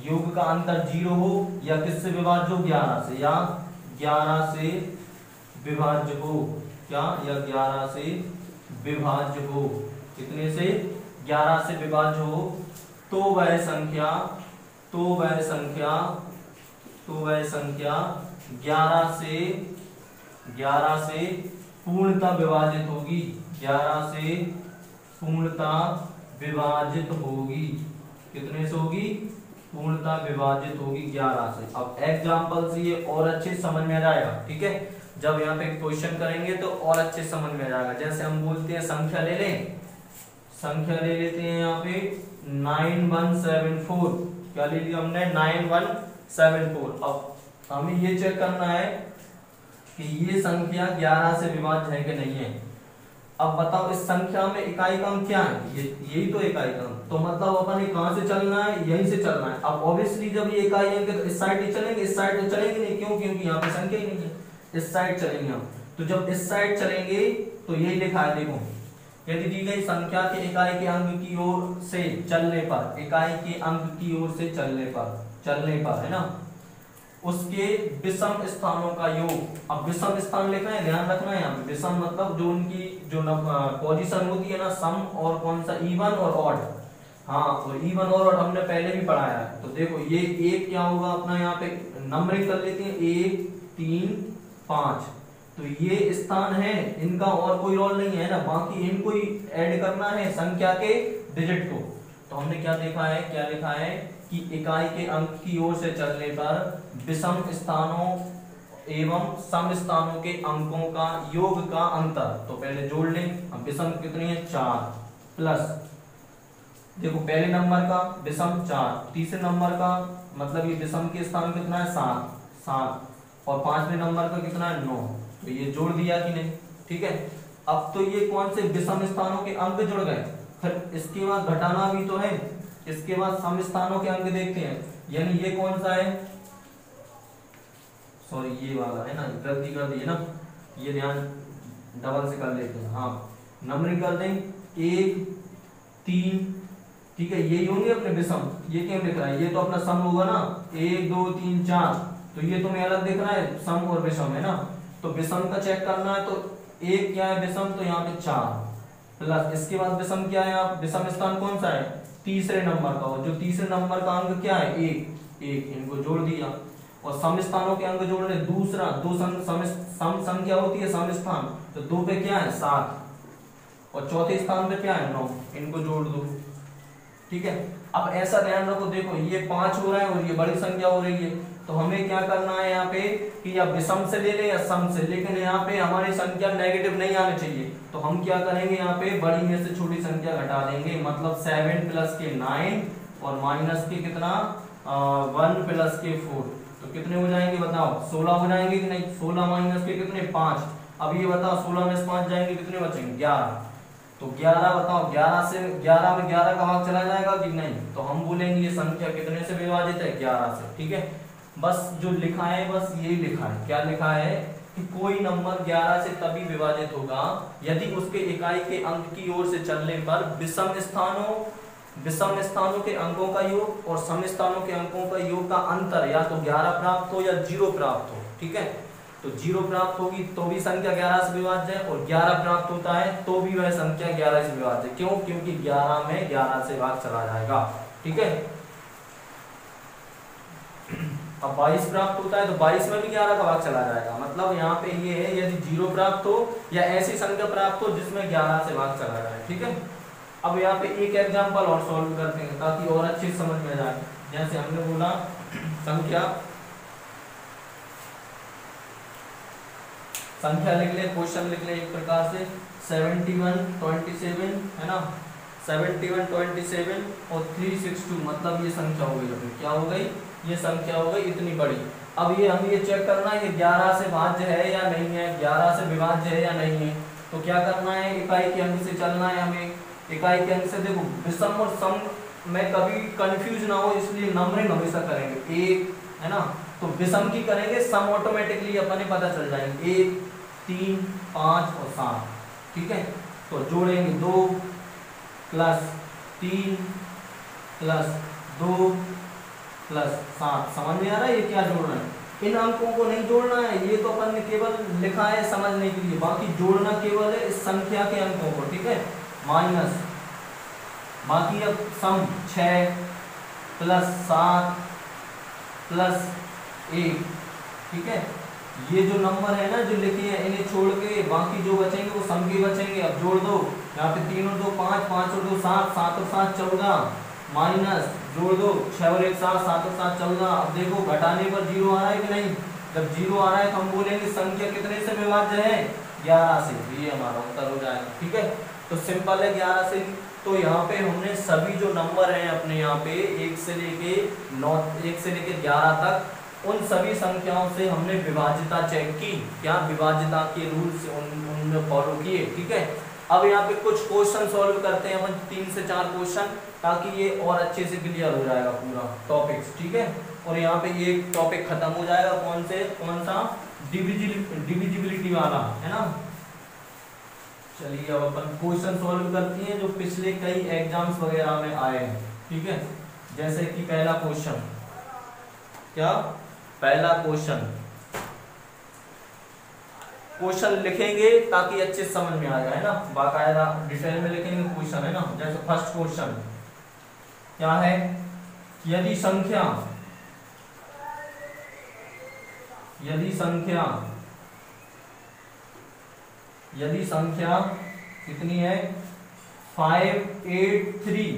योग का अंतर जीरो हो, या किससे विभाज्य हो, 11 से, या 11 से विभाज्य हो, क्या, या 11 से विभाज्य हो, कितने से, 11 से विभाज्य हो, तो वह संख्या 11 से पूर्णतः विभाजित होगी, 11 से पूर्णतः विभाजित होगी, कितने से होगी, पूर्णतः विभाजित होगी 11 से। अब एग्जाम्पल से ये और अच्छे समझ में आ जाएगा, ठीक है। जब यहाँ पे क्वेश्चन करेंगे तो और अच्छे समझ में आ जाएगा। जैसे हम बोलते हैं संख्या ले लेते हैं यहाँ पे 9174, क्या ले लिया हमने, 9174। अब हमें ये चेक करना है कि ये संख्या 11 से विभाज्य है कि नहीं है। अब बताओ इस संख्या में इकाई का अंक क्या है, यही तो इकाई का अंक, तो मतलब अपन ने कहां से चलना है, यहीं से चलना है। अब ऑब्वियसली जब ये इकाई अंक है तो इस साइड ही चलेंगे, इस साइड तो चलेंगे नहीं, क्यों, क्योंकि यहाँ पे संख्या ही नहीं है, इस साइड चलेंगे हम। तो जब इस साइड चलेंगे तो यही लिखा है, देखो, यदि दी गई संख्या के इकाई के अंक की ओर से चलने पर, इकाई के अंक की ओर से चलने पर है ना, उसके विषम स्थानों का योग। अब विषम स्थान लिखना है, ध्यान रखना है यहाँ पे, विषम मतलब जो उनकी जो पोजीशन होती है ना, सम और कौन सा, इवन और ऑड। हाँ, तो इवन और ऑड हमने पहले भी पढ़ाया है। तो देखो ये एक क्या होगा अपना, यहाँ पे नंबरिंग कर लेते हैं, 1 3 5, तो ये स्थान है इनका, और कोई रोल नहीं है ना, बाकी इनको ही ऐड करना है संख्या के डिजिट को। तो हमने क्या देखा है, क्या लिखा है कि इकाई के अंक की ओर से चलने पर विषम स्थानों एवं सम स्थानों के अंकों का योग का अंतर। तो पहले जोड़ लें, अब विषम कितनी है, 4, प्लस देखो पहले नंबर का विषम 4, तीसरे नंबर का मतलब ये विषम के स्थान कितना है, 7, और पांचवें नंबर का कितना है, 9। तो ये जोड़ दिया कि नहीं, ठीक है। अब तो ये कौन से विषम स्थानों के अंक जुड़ गए, फिर इसके बाद घटाना भी तो है, इसके बाद सम स्थानों के अंक देखते हैं, यानी ये कौन सा है, सॉरी ये वाला है ना, गलती कर दी है ना, ये ध्यान डबल से कर लेते हैं। हाँ, नंबरिंग कर दें 1 3, ठीक है, यही होंगे अपने विषम। ये क्यों लिख रहा है, ये तो अपना सम होगा ना, 1 2 3 4, तो ये तुम्हें अलग दिख रहा है, सम और विषम है ना। तो विषम का चेक करना है, तो 1 क्या है विषम, तो यहाँ पे 4, प्लस इसके बाद विषम क्या है, आप विषम स्थान कौन सा है, तीसरे नंबर का, और जो तीसरे नंबर का अंक क्या है, 1, इनको जोड़ दिया। और सम स्थानों के अंक जोड़ने, दूसरा दो सम संख्या होती है सम स्थान, तो 2 पे क्या है 7, और चौथे स्थान पे क्या है 9, इनको जोड़ दो। ठीक है। अब ऐसा ध्यान रखो, देखो ये 5 हो रहा है और ये बड़ी संख्या हो रही है, तो हमें क्या करना है यहाँ पे कि या विषम से ले ले या सम से, लेकिन यहाँ पे हमारी संख्या नेगेटिव नहीं आनी चाहिए, तो हम क्या करेंगे यहाँ पे बड़ी में से छोटी संख्या घटा देंगे, मतलब 7 प्लस के 9 और माइनस के कितना 1 प्लस के 4, तो कितने हो जाएंगे बताओ, 16 हो जाएंगे कि नहीं। 16 माइनस के कितने 5, अब ये बताओ 16 में से 5 जाएंगे कितने बचेंगे 11, तो 11 बताओ 11 से 11 में 11 का भाग चला जाएगा कि नहीं, तो हम बोलेंगे ये संख्या कितने से विभाजित है 11 से, ठीक है। बस जो लिखा है बस यही लिखा है, क्या लिखा है कि कोई नंबर 11 से तभी विभाजित होगा यदि उसके इकाई के अंक की ओर से चलने पर विषम स्थानों के अंकों का योग और सम स्थानों के अंकों का योग का अंतर या तो 11 प्राप्त हो या 0 प्राप्त हो, ठीक है। तो 0 प्राप्त होगी तो भी संख्या 11 से विभाज्य है, और 11 प्राप्त होता है तो भी वह संख्या 11 से विभाज्य है। क्यों? क्योंकि 11 में 11 से भाग चला जाएगा, ठीक है। अब 22 प्राप्त होता है तो 22 में भी 11 का भाग चला जाएगा, मतलब यहाँ पे ये है यदि 0 प्राप्त हो या ऐसी संख्या प्राप्त हो जिसमें 11 से भाग चला जाए, ठीक है। अब यहाँ पे एक एग्जांपल और सॉल्व करते हैं ताकि और अच्छी समझ में जाए। जैसे हमने बोला संख्या लिख ले, क्वेश्चन लिख ले एक प्रकार से 7127 है ना, 7127 और 362, मतलब ये संख्या हो गई, क्या हो गई, ये संख्या हो गई इतनी बड़ी। अब ये हम ये चेक करना है कि 11 से भाज्य है या नहीं है, 11 से विभाज्य है या नहीं है, तो क्या करना है इकाई के अंक से चलना है हमें। इकाई के अंक से देखो विषम और सम में कभी कंफ्यूज ना हो इसलिए नंबरिंग हमेशा करेंगे, 1 है ना, तो विषम की करेंगे, सम ऑटोमेटिकली अपने पता चल जाएंगे 1 3 5 और 7, ठीक है। तो जोड़ेंगे 2 प्लस 3 प्लस 2 प्लस 7, समझ में आ रहा है ये क्या जोड़ रहे हैं। इन अंकों को नहीं जोड़ना है, ये तो अपन ने केवल लिखा है समझने के लिए, बाकी जोड़ना केवल है इस संख्या के अंकों को, ठीक है। माइनस बाकी अब सम 6 प्लस 7 प्लस 1, ठीक है। ये जो नंबर है ना जो लिखे हैं इन्हें छोड़ के बाकी जो बचेंगे वो सम के बचेंगे। अब जोड़ दो, यहाँ पे 3 और 2 5, 5 और 2 7, 7 और 7 14, माइनस जोड़ दो 6 और 1 7, 7 और 7 14। अब देखो घटाने पर 0 आ रहा है कि नहीं, जब 0 आ रहा है तो हम बोलेंगे संख्या कितने से विभाज्य है 11 से, ये हमारा उत्तर हो जाएगा, ठीक है। तो सिंपल है 11 से। तो यहाँ पे हमने सभी जो नंबर हैं अपने यहाँ पे 1 से लेके 11 तक उन सभी संख्याओं से हमने विभाज्यता चेक की, क्या विभाज्यता के रूल से उन फॉलो किए, ठीक है। अब यहाँ पे कुछ क्वेश्चन सॉल्व करते हैं अपन, 3 से 4 क्वेश्चन, ताकि ये और अच्छे से क्लियर हो जाएगा पूरा टॉपिक्स, ठीक है। और यहाँ पे ये टॉपिक खत्म हो जाएगा, कौन सा डिविजिबिलिटी वाला, है ना। चलिए अब अपन क्वेश्चन सॉल्व करते हैं जो पिछले कई एग्जाम्स वगैरह में आए हैं, ठीक है। जैसे कि पहला क्वेश्चन, क्या पहला क्वेश्चन लिखेंगे ताकि अच्छे समझ में आ जाए ना, बाकायदा डिटेल में लिखेंगे क्वेश्चन, है ना। जैसे फर्स्ट क्वेश्चन क्या है, यदि संख्या कितनी है 583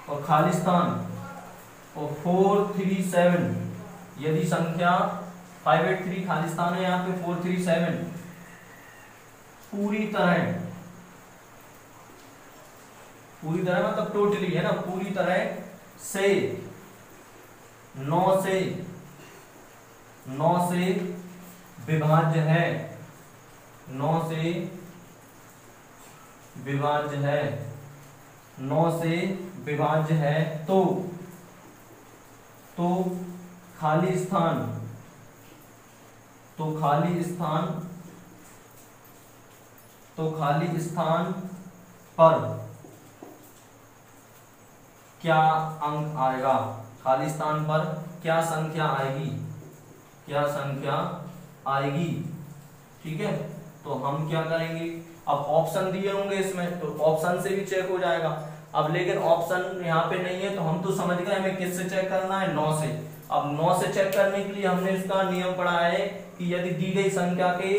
और खालिस्तान और 437, यदि संख्या 583 खालिस्तान है यहाँ पे 437 पूरी तरह मतलब टोटली, है ना, पूरी तरह से 9 से विभाज्य है, 9 से विभाज्य है, तो खाली स्थान पर क्या अंक आएगा, खाली स्थान पर क्या संख्या आएगी, ठीक है। तो हम क्या करेंगे, अब ऑप्शन दिए होंगे इसमें तो ऑप्शन से भी चेक हो जाएगा। अब लेकिन ऑप्शन यहाँ पे नहीं है तो हम तो समझ गए हमें किससे चेक करना है, 9 से। अब 9 से चेक करने के लिए हमने इसका नियम पढ़ा है कि यदि दी गई संख्या के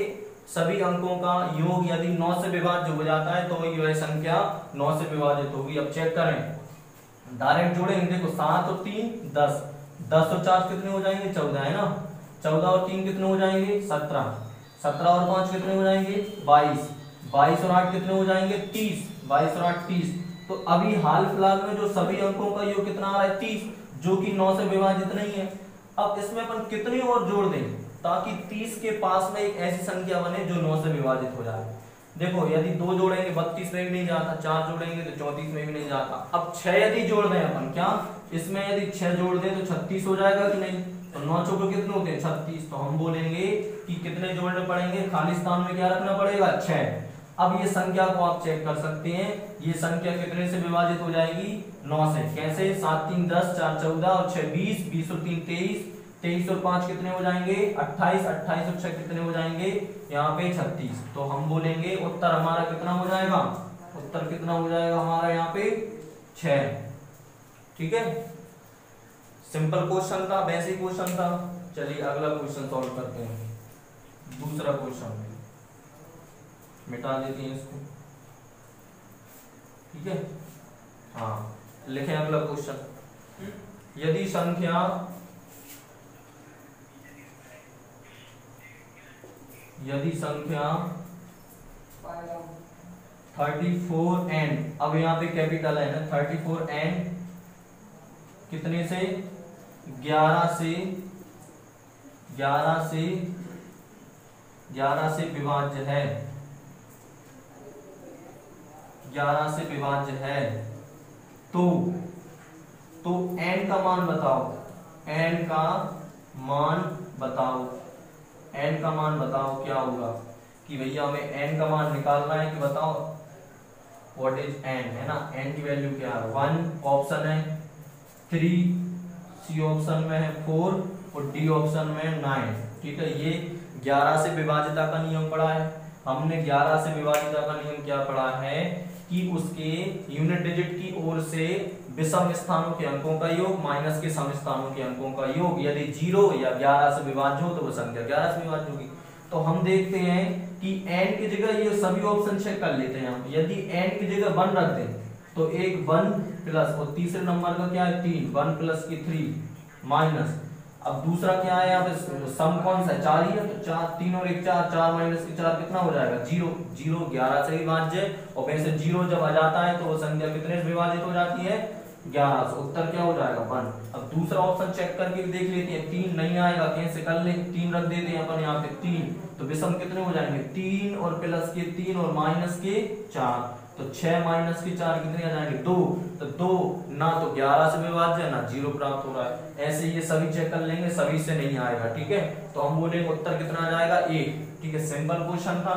सभी अंकों का योग यदि 9 से विभाज्य हो जाता है तो यह संख्या 9 से विभाजित होगी। अब चेक करें डायरेक्ट जोड़ेंगे, देखो 7 और 3 10, 10 और 4 कितने हो जाएंगे 14 है ना, 14 और 3 कितने हो जाएंगे 17, 17 और 5 कितने हो जाएंगे 22, 22 और 8 कितने हो जाएंगे 30, 22 और 8 30। तो अभी हाल फिलहाल में जो सभी अंकों का योग कितना आ रहा है 30, जो कि 9 से विभाजित नहीं है। अब इसमें अपन कितनी और जोड़ दें ताकि 30 के पास में एक ऐसी संख्या बने जो 9 से विभाजित हो जाए। देखो यदि 2 जोड़ेंगे 32 में भी नहीं जाता, 4 जोड़ेंगे तो 34 में भी नहीं जाता। अब 6 यदि जोड़ दें अपन, क्या इसमें यदि 6 जोड़ दें तो 36 हो जाएगा कि नहीं, तो 9 चौके कितने होते हैं 36, तो हम बोलेंगे कि कितने जोड़ने पड़ेंगे, खाली स्थान में क्या रखना पड़ेगा 6। अब ये संख्या को आप चेक कर सकते हैं, ये संख्या कितने से विभाजित हो जाएगी 9 से। कैसे, 7 3 10, 4 14 और 6 20, 20 और 3 23, 23 और 5 कितने हो जाएंगे 28, 28 और 6 कितने हो जाएंगे यहाँ पे 36। तो हम बोलेंगे उत्तर हमारा कितना हो जाएगा, उत्तर कितना हो जाएगा हमारा यहाँ पे 6। ठीक है, सिंपल क्वेश्चन था, बेसिक क्वेश्चन था। चलिए अगला क्वेश्चन सॉल्व करते हैं। दूसरा क्वेश्चन मिटा देते हैं इसको, ठीक है। हाँ लिखें अगला क्वेश्चन, यदि संख्या यदि संख्या 34 एंड, अब यहाँ पे कैपिटल है ना, 34 एंड कितने से 11 से 11 से 11 से विभाज्य है, 11 से विभाज्य है, तो n का मान बताओ, n का मान बताओ, n का मान बताओ क्या होगा कि भैया हमें n का मान निकालना है कि बताओ व्हाट इज n, है ना। n की वैल्यू क्या है 1 ऑप्शन है, 3 सी ऑप्शन में है 4 और डी ऑप्शन में 9। ठीक है, ये 11 से विभाजिता का नियम पढ़ा है हमने। 11 से विभाजिता का नियम क्या पढ़ा है कि उसके यूनिट डिजिट की ओर से विषम स्थानों के अंकों का योग माइनस के सम स्थानों के अंकों का योग यदि 0 या 11 से विभाज्य हो तो वो संख्या 11 से विभाज्य होगी। तो हम देखते हैं कि n की जगह ये सभी ऑप्शन चेक कर लेते हैं हम। यदि n की जगह 1 रख दें तो एक 1 प्लस, और तीसरे नंबर का क्या है 3, 1 प्लस की 3 माइनस, अब दूसरा क्या है यहाँ पे सम कौन सा है 4 ही है, तो 4 3 और 1 4, 4 माइनस की 4 कितना हो जाएगा 0, 0 11 से विभाज्य, और वैसे 0 जब आ जाता है तो वो संख्या कितने से विभाजित हो जाती है 11 से। उत्तर क्या हो जाएगा 1। अब दूसरा ऑप्शन चेक करके देख लेते हैं, 3 नहीं आएगा, कैसे कर ले 3 रख देते हैं अपन यहाँ पे 3, तो विषम कितने हो जाएंगे 3 और प्लस के 3 और माइनस के 4, तो 6 माइनस के 4 कितने आ जाएंगे 2, तो 2 ना तो 11 से विभाज्य है ना 0 प्राप्त हो रहा है। ऐसे ये सभी चेक कर लेंगे, सभी से नहीं आएगा। ठीक है, तो हम बोलेंगे उत्तर कितना आ जाएगा 1। ठीक है, सिंपल क्वेश्चन था,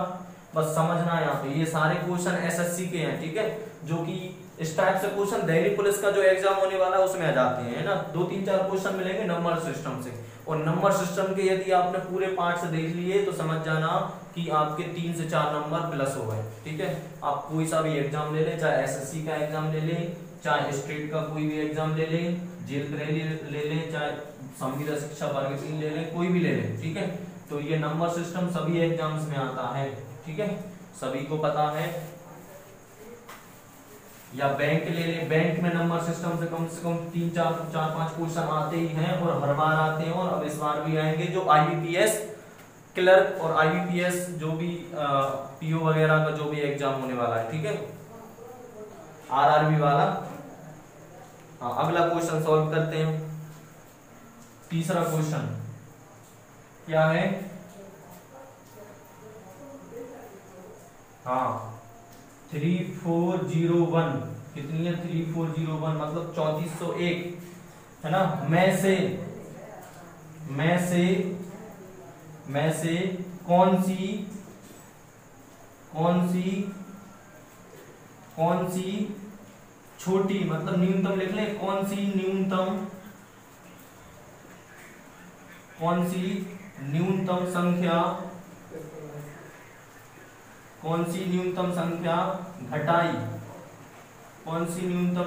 बस समझना है यहाँ पे। ये सारे क्वेश्चन एसएससी के हैं, ठीक है, जो कि इस टाइप से क्वेश्चन दिल्ली पुलिस का जो एग्जाम होने वाला है उसमें आ जाते हैं, है ना। 2-3-4 क्वेश्चन मिलेंगे नंबर सिस्टम से, और नंबर सिस्टम के यदि आपने पूरे पार्ट से देख लिए तो समझ जाना कि आपके 3 से 4 नंबर प्लस हो गए। ठीक है, आप कोई सा भी एग्जाम ले लें, चाहे एसएससी का एग्जाम ले लें, चाहे स्टेट का कोई भी एग्जाम ले लें, जेल प्रेली ले लें, चाहे संविदा शिक्षा वर्ग 3 ले लें, कोई भी ले लें। ठीक है, तो ये नंबर सिस्टम सभी एग्जाम्स में आता है। ठीक है, सभी को पता है। या बैंक ले लें, बैंक में नंबर सिस्टम से कम 3-4-5 क्वेश्चन आते ही हैं, और हर बार आते हैं, और अब इस बार भी आएंगे। जो आईबीपीएस क्लर्क और आईबीपीएस जो भी पीओ वगैरह का जो भी एग्जाम होने वाला है, ठीक है, आरआरबी वाला। हाँ, अगला क्वेश्चन सॉल्व करते हैं। तीसरा क्वेश्चन क्या है, हाँ 3401 कितनी है 3401 मतलब 3401, है ना। में से कौन सी छोटी, मतलब न्यूनतम लिख ले, कौन सी न्यूनतम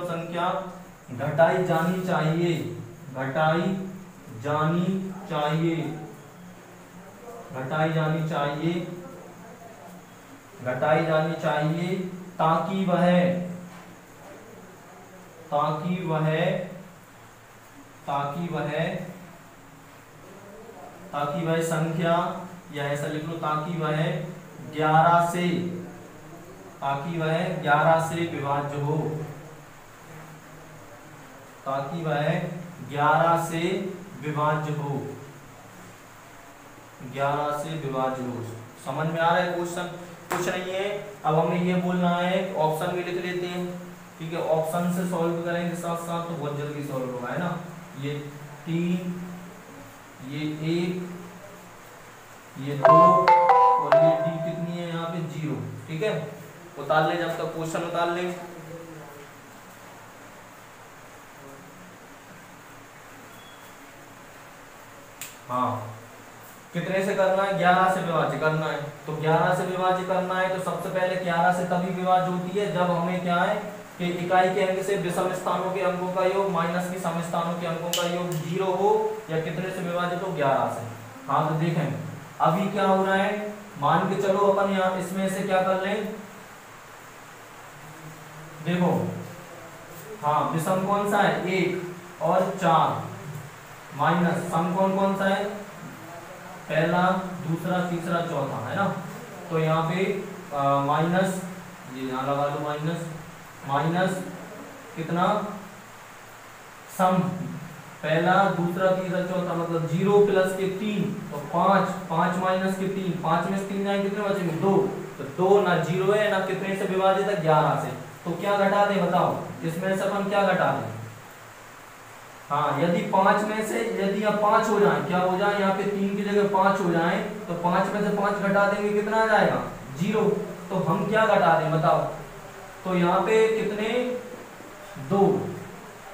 संख्या घटाई जानी चाहिए ताकि ताकि वह संख्या, या ऐसा लिख लो ताकि वह 11 से विभाज्य हो, ताकि वह 11 से विभाज्य हो, 11 से विभाज्य हो। समझ में आ रहा है क्वेश्चन? कुछ नहीं है। अब हमें ये बोलना है, ऑप्शन भी लिख लेते हैं, ठीक है। ऑप्शन से सॉल्व करेंगे साथ साथ तो बहुत जल्दी सॉल्व होगा, है ना। ये 3, ये 1, ये 2 और ये डी कितनी है यहाँ पे 0, ठीक है। उतार ले, जब तक क्वेश्चन उतार ले। हाँ, कितने से करना है? 11 से विभाज्य करना है। तो 11 से विभाज्य करना है तो सबसे पहले 11 से तभी विभाज्य होती है जब हमें क्या है कि इकाई के अंक से विषम स्थानों के अंकों का योग माइनस की सम स्थानों के अंकों का योग 0 हो, या कितने से विभाजित हो? 11 से। हाँ, तो देखें अभी क्या हो रहा है, मान के चलो अपन यहाँ इसमें से क्या कर लें, देखो, हाँ, विषम कौन सा है? 1 और 4, माइनस सम कौन सा है? पहला, दूसरा, तीसरा, चौथा, है ना। तो यहाँ पे माइनस, ये यहाँ लगा लो माइनस कितना? सम पहला, दूसरा, तीसरा, चौथा, मतलब 0 प्लस के 3, तो 5 माइनस के 3, 5 में से 3 जाएंगे, कितने बचेंगे? 2। तो 2 ना 0 है ना कितने से विभाजित है? 11 से। तो क्या घटा दें बताओ, इसमें से अपन क्या घटा दें? हाँ, यदि 5 में से यदि अब 5 हो जाए, क्या हो जाए? यहाँ पे 3 की जगह 5 हो जाए, तो 5 में से 5 घटा देंगे, कितना आ जाएगा? 0। तो हम क्या घटा दें बताओ? तो यहाँ पे कितने? 2।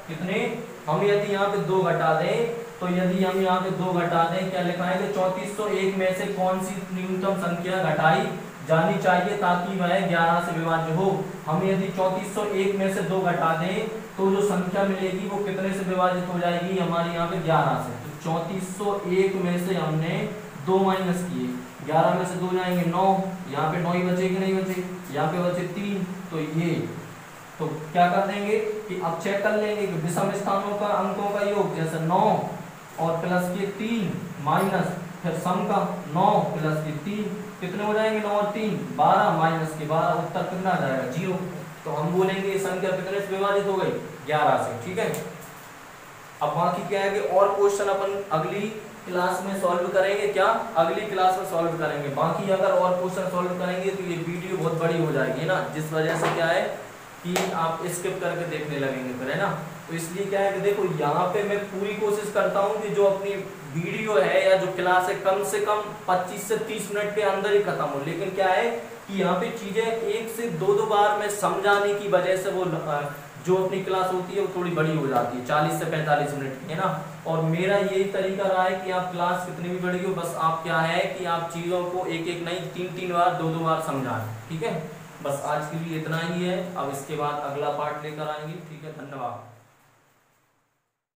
कितने? हम यदि यहाँ पे 2 घटा दें, तो यदि हम यहाँ पे 2 घटा दें, क्या लिखाएंगे? 3401 में से कौन सी न्यूनतम संख्या घटाई जानी चाहिए ताकि वह 11 से विभाज्य हो? हम यदि 3401 में से 2 घटा दें तो जो संख्या मिलेगी वो कितने से विभाजित हो जाएगी? हमारे यहाँ पे 11 से। तो 3401 में से हमने 2 माइनस किए, 11 में से 2 जाएंगे 9, यहाँ पे 9 ही बचे कि नहीं बचे? यहाँ पे बचे 3, तो ये, तो क्या कर देंगे कि अब चेक कर लेंगे कि विषम स्थानों का अंकों का योग, जैसे 9 और प्लस के 3 माइनस फिर सम का 9 प्लस के 3, कितने हो जाएंगे? 9 और 3 12, माइनस के 12, उत्तर कितना आ जाएगा? 0। तो हम बोलेंगे ये संख्या कितने से विभाजित हो गई? 11 से, ठीक है। अब बाकी क्या है कि और क्वेश्चन अपन अगली क्लास में सॉल्व करेंगे। क्या? अगली क्लास में सॉल्व करेंगे। बाकी अगर और क्वेश्चन सॉल्व करेंगे तो ये वीडियो बहुत बड़ी हो जाएगी ना, जिस वजह से क्या है कि आप स्किप करके देखने लगेंगे फिर, है ना। तो इसलिए क्या है कि देखो यहाँ पे मैं पूरी कोशिश करता हूँ कि जो अपनी वीडियो है या जो क्लास है कम से कम 25 से 30 मिनट के अंदर ही खत्म हो। लेकिन क्या है कि यहाँ पे चीजें 1 से 2 बार में समझाने की वजह से वो जो अपनी क्लास होती है वो थोड़ी बड़ी हो जाती है, 40 से 45 मिनट की, है ना। और मेरा यही तरीका रहा है कि आप क्लास कितनी भी बड़ी हो, बस आप क्या है कि आप चीज़ों को एक एक नहीं 3-3 बार 2-2 बार समझाएं, ठीक है। बस आज के लिए इतना ही है। अब इसके बाद अगला पार्ट लेकर आएंगे, ठीक है। धन्यवाद।